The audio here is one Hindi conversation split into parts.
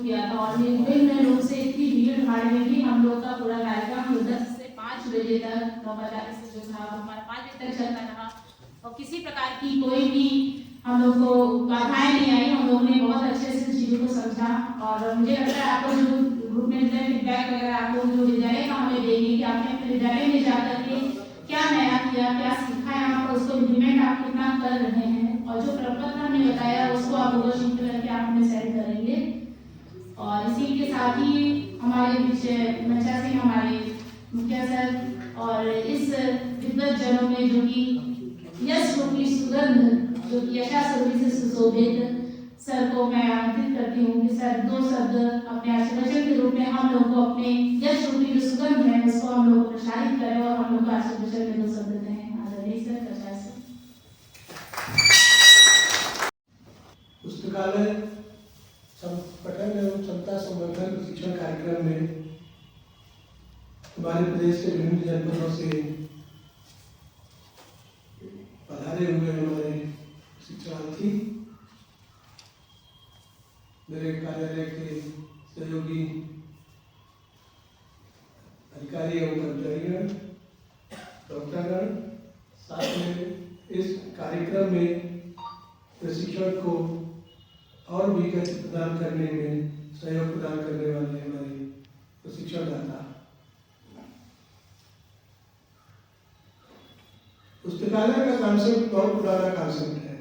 किया था और विभिन्न रूप से इतनी भीड़ भाड़ में भी हम लोग का पूरा कार्यक्रम 10 से 5 बजे तक 9:40 से जो था हमारा 5 बजे तक चलता रहा और किसी प्रकार की कोई भी हम लोग को बाधाएं नहीं आई। हम लोग ने बहुत अच्छे से चीज़ों को समझा और मुझे लगता है आपको जो ग्रुप में फीडबैक वगैरह आप लोग जो विद्यालय का हमें देंगे कि आपने अपने विद्यालय में जाकर के क्या नया किया, क्या सीखा है, यहाँ पर उसको इम्प्लीमेंट आप कितना कर रहे हैं और जो प्रपत्र हमने बताया उसको आप लोग शीट करके आप हमें सेंड करेंगे। और इसी के साथ ही हमारे बीच मंचा सिंह हमारे मुखिया सर और इस विद्वत जनों में जो कि यश रूपी सुगंध जो कि यशा रूपी से सुशोभित सर को मैं आमंत्रित करती हूँ कि सर 2 शब्द अपने आशीर्वचन के रूप में हम लोग को अपने यश रूपी जो सुगंध है उसको हम लोग प्रसारित करें और हम लोग को आशीर्वचन में 2 शब्द कहें। आदरणीय सर प्रचार से पुस्तकालय पठन एवं क्षमता संवर्धन प्रशिक्षण कार्यक्रम में हमारे प्रदेश के विभिन्न जनपदों से पधारे हुए हमारे शिक्षार्थी, मेरे कार्यालय के सहयोगी अधिकारी एवं कर्मचारीगण, डॉक्टरगण, साथ में इस कार्यक्रम में प्रशिक्षण को और भी गति प्रदान करने में सहयोग प्रदान करने वाले हमारे प्रशिक्षणदाता। पुस्तकालय का कॉन्सेप्ट बहुत पुराना कॉन्सेप्ट है,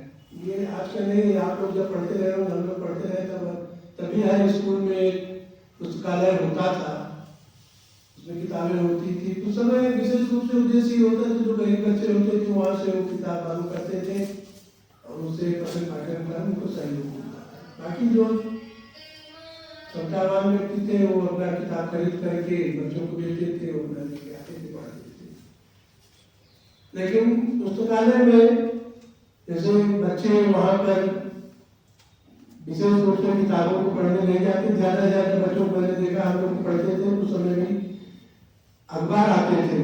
ये आज का नहीं। आप लोग जब पढ़ते रहे होंगे, हम लोग पढ़ते रहे तभी हाई स्कूल में पुस्तकालय होता था, उसमें किताबें होती थी। उस समय विशेष रूप से उद्देश्य ये होता था जो गरीब बच्चे होते थे वहाँ से वो किताब चालू करते थे और उसे पठन पाठन कर उनको सहयोग होता था। बाकी जो क्षमतावान व्यक्ति थे वो अपना किताब खरीद करके बच्चों को देते थे और अपना लेके आते थे, पढ़ते थे। लेकिन पुस्तकालय में जैसे बच्चे वहाँ पर विशेष रूप से किताबों को पढ़ने नहीं जाते, ज्यादा ज्यादा बच्चों को मैंने देखा हम लोग पढ़ते थे उस समय भी अखबार आते थे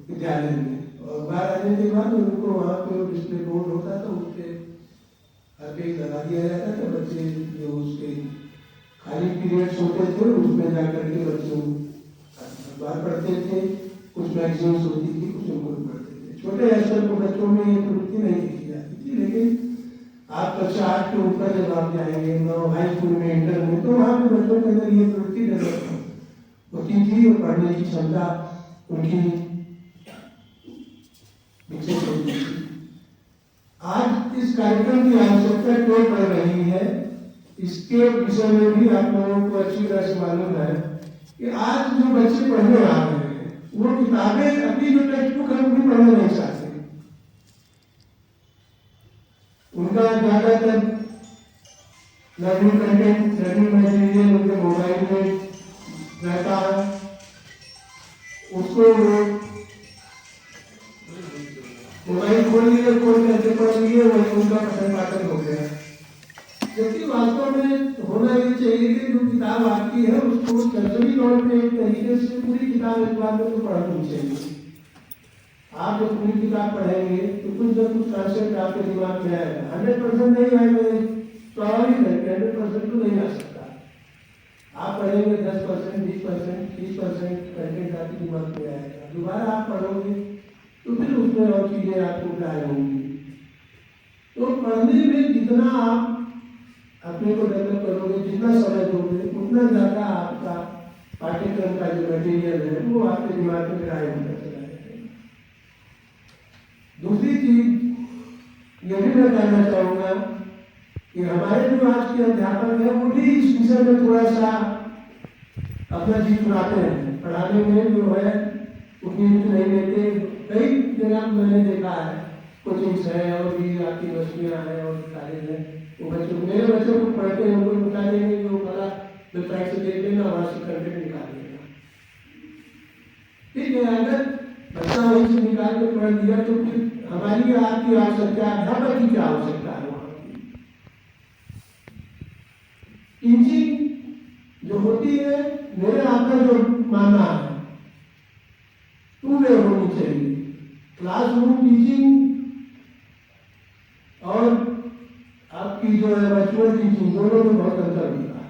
विद्यालय में और अखबार आने के बाद उनको वहाँ पे डिस्प्ले बोर्ड होता था, उसके हर कहीं लगा दिया जाता था। बच्चे जो उसके खाली पीरियड्स होते थे उसमें जाकर के बच्चों अखबार पढ़ते थे, कुछ मैगजीन्स होती थी, कुछ उनको पढ़ते थे। छोटे स्तर पर बच्चों में ये प्रवृत्ति नहीं देखी जाती थी, लेकिन आप कक्षा 8 के ऊपर जब आप जाएंगे 9 हाई स्कूल में, इंटर में, तो वहाँ पे बच्चों के अंदर ये प्रवृत्ति होती थी और पढ़ने की क्षमता उनकी विकसित होती थी। आज इस कार्यक्रम की आवश्यकता क्यों पड़ रही है, इसके विषय में भी आप लोगों को अच्छी तरह से मालूम है कि आज जो बच्चे पढ़ने आ रहे हैं वो किताबें अपनी जो टेक्स्ट बुक है वो भी पढ़ना नहीं चाहते। उनका ज्यादातर लर्निंग कंटेंट, लर्निंग मटेरियल उनके मोबाइल में रहता है, उसको मोबाइल खोल लिए, खोल करके पढ़ लिए, वही उनका पठन पाठन हो गया। जबकि वास्तव में होना ये चाहिए कि जो किताब आती है उसको सरसरी तौर पे एक तरीके से पूरी किताब एक बार में तो पढ़नी चाहिए। आप जब पूरी किताब पढ़ेंगे तो कुछ न कुछ कॉन्सेप्ट आपके दिमाग में आएगा। 100% नहीं आएगा, स्वाभाविक है, 100% तो नहीं आ सकता। आप पढ़ेंगे 10%, 20%, 30% कंटेंट आपके दिमाग में आएगा। दोबारा आप पढ़ोगे तो फिर उसमें और चीजें आपको अप्लाई होंगी। तो पढ़ने में जितना आप अपने को डेवलप करोगे, जितना समय दोगे, उतना ज्यादा आपका पाठ्यक्रम का जो मटेरियल है वो आपके दिमाग में ग्राह्य होता चला जाएगा। दूसरी चीज ये भी मैं कहना चाहूँगा कि हमारे जो आज के अध्यापक हैं वो भी इस विषय में थोड़ा सा अपना जी चुराते हैं। पढ़ाने में जो है उतनी रुचि नहीं लेते। कई जगह मैंने देखा है, कोचिंग्स है और भी आपकी यूनिवर्सिटियाँ हैं और कॉलेज है, वो बच्चों मेरे बच्चों को पढ़ते हैं, उनको बता देंगे जो वाला वेबसाइट से देख लेना, वहाँ से कंटेंट निकाल लेना। ठीक है, अगर बच्चा वहीं से निकाल के पढ़ दिया तो फिर हमारी आपकी आवश्यकता, अध्यापक की क्या आवश्यकता है वहाँ की। टीचिंग जो होती है, मेरे आपका जो मानना है, टू वे होनी चाहिए। क्लासरूम टीचिंग और आपकी जो है वर्चुअल टीचिंग, दोनों में बहुत अंतर होता है।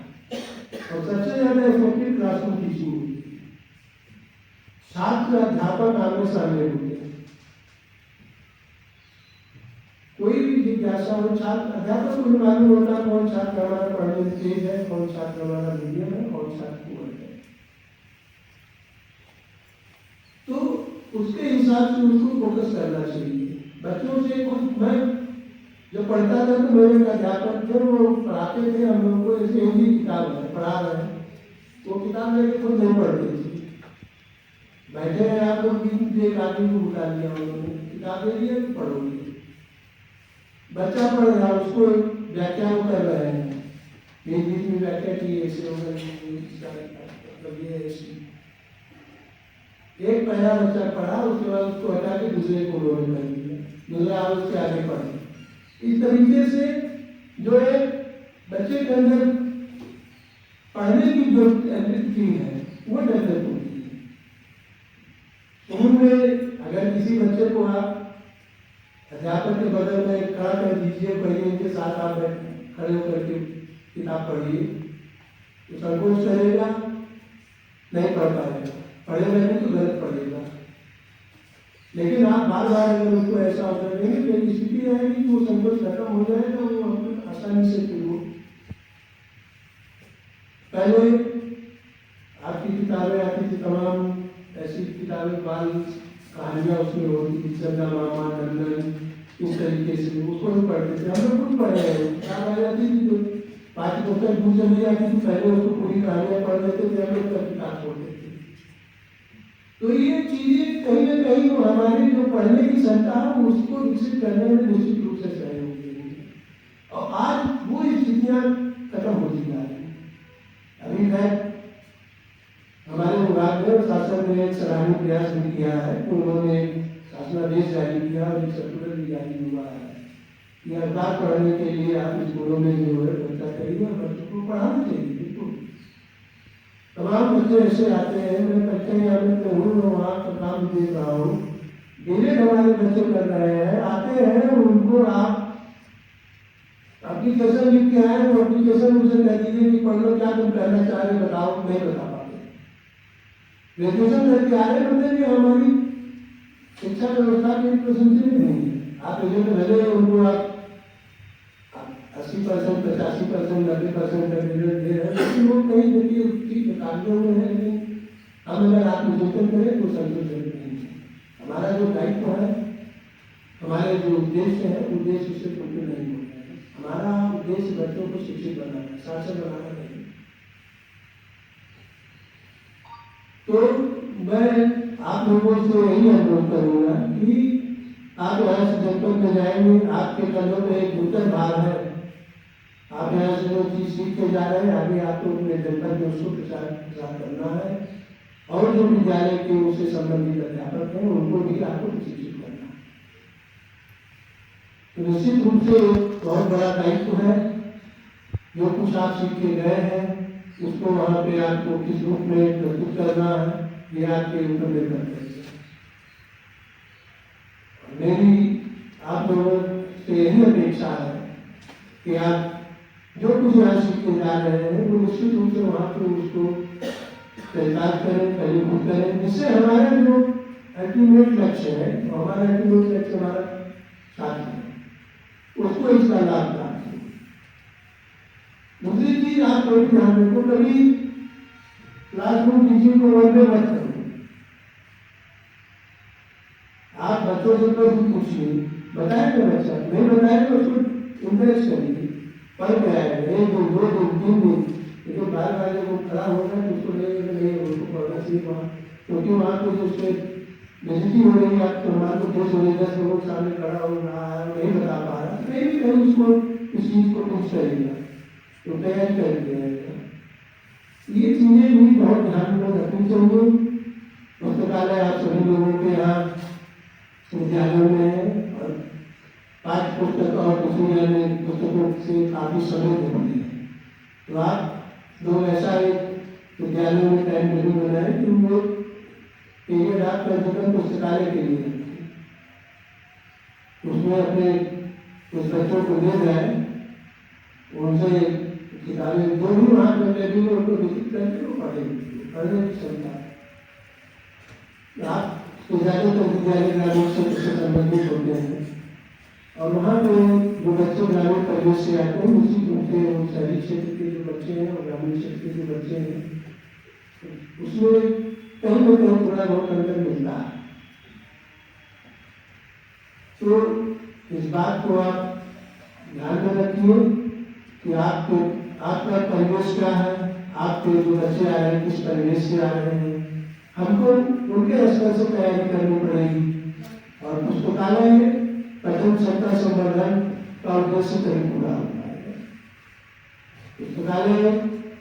और छात्र अध्यापक आमने सामने होते हैं। कोई भी जिज्ञासा हो, छात्र अध्यापक को मालूम होता है कौन छात्र हमारा पढ़ने में तेज है, कौन छात्र हमारा मीडियम है, कौन छात्र कुंवर है। तो उसके हिसाब से उसको फोकस करना चाहिए। बच्चों से कुछ, मैं जब पढ़ता था तो मेरे अध्यापक जब वो पढ़ाते थे हम लोग को, ऐसे हिंदी किताब है पढ़ा रहे हैं, वो किताब लेके खुद नहीं पढ़ते थे। बैठे हैं आप लोग, एक आदमी को बुला लिया उन्होंने, किताब दे दिया, पढ़ोगे। बच्चा पढ़ रहा, उसको व्याख्या कर रहे हैं, बीच बीच में व्याख्या की, ऐसे होगा, मतलब ये ऐसी। एक पहला बच्चा पढ़ा, उसके बाद उसको हटा के दूसरे को उन्होंने कर दिया, दूसरा उसके आगे पढ़े। इस तरीके से जो है बच्चे के अंदर पढ़ने की जो एबिलिटी है वो डेवलप होती है। स्कूल में अगर किसी बच्चे को आप अध्यापक के बगल में खड़ा कर दीजिए, पहले उनके साथ आप खड़े होकर के किताब पढ़िए, तो संकोच करेगा, नहीं पढ़ पाएगा, पढ़ेगा नहीं तो गलत पढ़ेगा। लेकिन आप बार बार अगर उसको ऐसा अवसर देंगे तो स्थिति रहेगी कि वो संकोच खत्म हो जाएगा, वो आसानी से शुरू। पहले आपकी किताबें आती थी, तमाम ऐसी किताबें, बाल कहानियाँ उसमें होती थी, चंदा मामा, नंदन, इस तरीके से उसको भी पढ़ते थे। हम लोग खुद पढ़े हैं, किताब आ जाती थी तो पाठ्य पुस्तक दूर चली जाती थी, पहले उसको पूरी कहानियाँ पढ़ लेते थे, हम लोग तब किताब छोड़ते थे। तो ये चीजें कहीं ना कहीं वो हमारी जो पढ़ने की क्षमता है उसको विकसित करने में निश्चित रूप से सहयोग देंगे। और आज वो स्थितियाँ खत्म होती जा रही हैं। अभी मैं हमारे विभाग में शासन ने एक सराहनीय प्रयास भी किया है कि उन्होंने शासनादेश जारी किया और एक सर्कुलर भी जारी हुआ है कि अखबार पढ़ने के लिए आप स्कूलों में जो है व्यवस्था करिए और बच्चों को पढ़ाना चाहिए। बिल्कुल तमाम बच्चे ऐसे आते हैं, मैं बच्चे यहाँ में हूँ, मैं वहाँ का काम देख रहा हूँ, मेरे हमारे बच्चे कर रहे हैं, आते हैं, उनको आप एप्लीकेशन लिख के आए, वो एप्लीकेशन उनसे कह दीजिए कि पढ़ लो, क्या तुम कहना चाह रहे बताओ, नहीं बता पाते। ग्रेजुएशन करके आ रहे बंदे भी हमारी शिक्षा व्यवस्था की प्रशंसनीय नहीं है। आप रिजल्ट भले उनको आप 80%, 85%, 90% का रिजल्ट दे रहे हैं, लेकिन वो कहीं देखिए ठीक कागजों में है, लेकिन हम अगर आत्मचिंतन करें तो संतोषजनक नहीं है। हमारा जो दायित्व है, हमारे जो उद्देश्य है, उद्देश्य से पूर्ण नहीं होता है। हमारा उद्देश्य बच्चों को शिक्षित बनाना, शासक बनाना नहीं। तो मैं आप लोगों से यही अनुरोध करूंगा कि आप यहाँ से जनपद में जाएंगे, आपके कंधों में एक नूतन भार है, आप यहाँ से जो चीज सीख के जा रहे हैं, आगे आपको अपने जनपद में उसको प्रचार करना है, और जो विद्यालय के उससे संबंधित अध्यापक हैं उनको भी आपको प्रशिक्षित करना है। तो निश्चित रूप से बहुत बड़ा दायित्व है। जो कुछ आप सीख के गए हैं उसको वहाँ पे आपको किस रूप में प्रस्तुत करना है, ये आपके ऊपर निर्भर करेगा। मेरी आप लोगों से यही अपेक्षा है कि आप जो कुछ यहाँ सीख के जा रहे हैं वो निश्चित रूप से वहाँ पे उसको प्रचार करें, फलीभूत करें, जिससे हमारा जो अल्टीमेट लक्ष्य है, हमारा अल्टीमेट लक्ष्य हमारा साथी है, उसको इसका लाभ प्राप्त हो। दूसरी चीज आप लोग ध्यान रखो, कभी क्लासरूम टीचिंग को वन में मत करो। आप बच्चों से प्रश्न पूछिए, बताएगा बच्चा, नहीं बताएगा उसको इंटरेस्ट करिए, पढ़ के आएगा, 1 दिन 2 दिन 3 दिन, लेकिन बार बार जब वो खड़ा होगा तो उसको लगेगा नहीं उसको पढ़ना चाहिए वहाँ, क्योंकि वहाँ पे जो उससे बेइज्जती हो रही है, आपको हमारे को 10 हो 10 लोगों के सामने खड़ा हो रहा है, नहीं बता पा रहा, कहीं भी कहीं उसको इस चीज को पूछ करेगा तो तैयारी कर दिया। ये चीजें भी बहुत ध्यान में रखनी चाहिए। पुस्तकालय आप सभी लोगों के यहाँ विद्यालयों में है और पाठ्य पुस्तक और दूसरी अन्य पुस्तकों से काफी समय देती है, तो आप लोग ऐसा एक विद्यालयों में टाइम टेबल बनाए कि वो पीरियड आप कम से कम पुस्तकालय के लिए रखें, उसमें अपने कुछ बच्चों को दे जाए, उनसे किताबें जो भी वहाँ पर लगी उनको विकसित करके वो पढ़ेंगे, पढ़ने की क्षमता। ज़्यादातर विद्यालय ग्रामीण क्षेत्र से संबंधित होते हैं और वहाँ पे जो बच्चे ग्रामीण परिवेश से आते हैं निश्चित रूप से वो शहरी क्षेत्र के जो बच्चे हैं और ग्रामीण क्षेत्र के जो बच्चे हैं उसमें कहीं ना कहीं थोड़ा बहुत अंतर मिलता है। तो इस बात को आप ध्यान में रखिए कि आपका परिवेश क्या है, आपके जो बच्चे आ रहे हैं किस परिवेश से आ रहे हैं, हमको उनके स्तर से तैयारी करनी पड़ेगी। और पुस्तकालय पठन क्षमता संवर्धन का उद्देश्य कहीं पूरा होता है। पुस्तकालय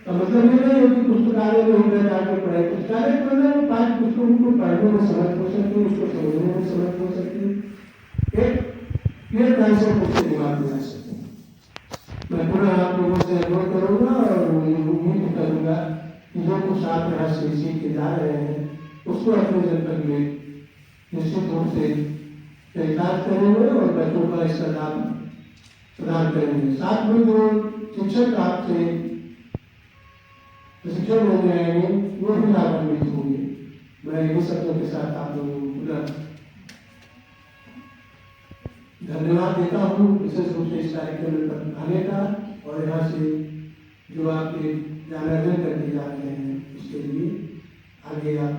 का मतलब ये नहीं है कि पुस्तकालय में ही जाकर पढ़े, पुस्तकालय का मतलब पाठ्य पुस्तकों को पढ़ने में समर्थ हो सकती, उसको समझने में समर्थ हो सकती, एक क्लियर कंसेप्ट उसके दिमाग में आ सकते। मैं पुनः आप लोगों से अनुरोध करूंगा और उम्मीद करूंगा कि जो कुछ आप यहाँ से सीख के जा रहे हैं उसको अपने जनपद में निश्चित रूप से एहसास करेंगे और बच्चों का इसका लाभ प्रदान करेंगे। साथ में जो शिक्षक आपसे प्रशिक्षण लेने आएंगे वो भी लाभान्वित होंगे। मैं इन्हीं शब्दों के साथ आप लोगों को पुनः धन्यवाद देता हूँ विशेष रूप से इस कार्यक्रम में आने का और यहाँ से जो आपके ज्ञानार्जन करके जा रहे हैं उसके लिए आगे आप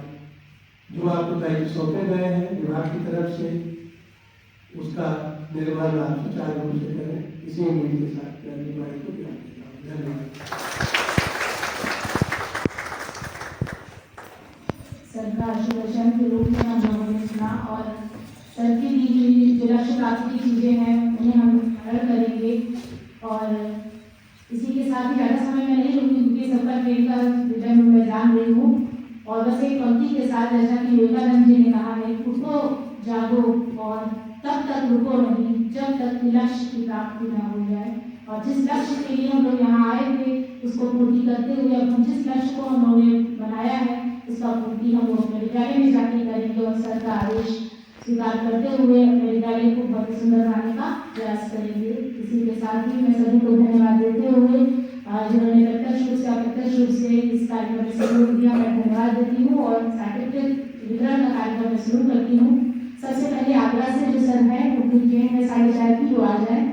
जो आपको दायित्व सौंपे गए हैं विभाग की तरफ से उसका निर्वहन आप सुचारू रूप से करें। इसी उम्मीद के साथ मैं निर्वाही को ज्ञान देता हूँ। धन्यवाद। सर का आशीर्वचन के रूप में हम लोगों ने सुना और सर की दी हुई जो लक्ष्य प्राप्ति की चीज़ें हैं उन्हें हम स्मरण करेंगे और इसी के साथ ही ज़्यादा समय में नहीं रुकी क्योंकि सबका ट्रेन का रिटर्न मैं जान रही हूँ और बस एक पंक्ति के साथ जैसा कि विवेकानंद जी ने कहा है उठो जागो और तब तक रुको नहीं जब तक कि लक्ष्य की प्राप्ति न हो जाए। और जिस लक्ष्य के लिए हम लोग यहाँ आए थे उसको पूर्ति करते हुए अब जिस लक्ष्य को हम लोगों ने बनाया है उसका पूर्ति हम लोग अपने विद्यालय में जाके करेंगे और सर का आदेश स्वीकार करते हुए अपने विद्यालय को बहुत सुंदर बनाने का प्रयास करेंगे। इसी के साथ ही मैं सभी को धन्यवाद देते हुए जिन्होंने प्रत्यक्ष रूप से अप्रत्यक्ष रूप से इस कार्यक्रम में सहयोग दिया मैं धन्यवाद देती हूँ और सर्टिफिकेट वितरण का कार्यक्रम में शुरू करती हूँ। सबसे पहले आगरा से जो सर है वो 4:30 की जो आ जाए।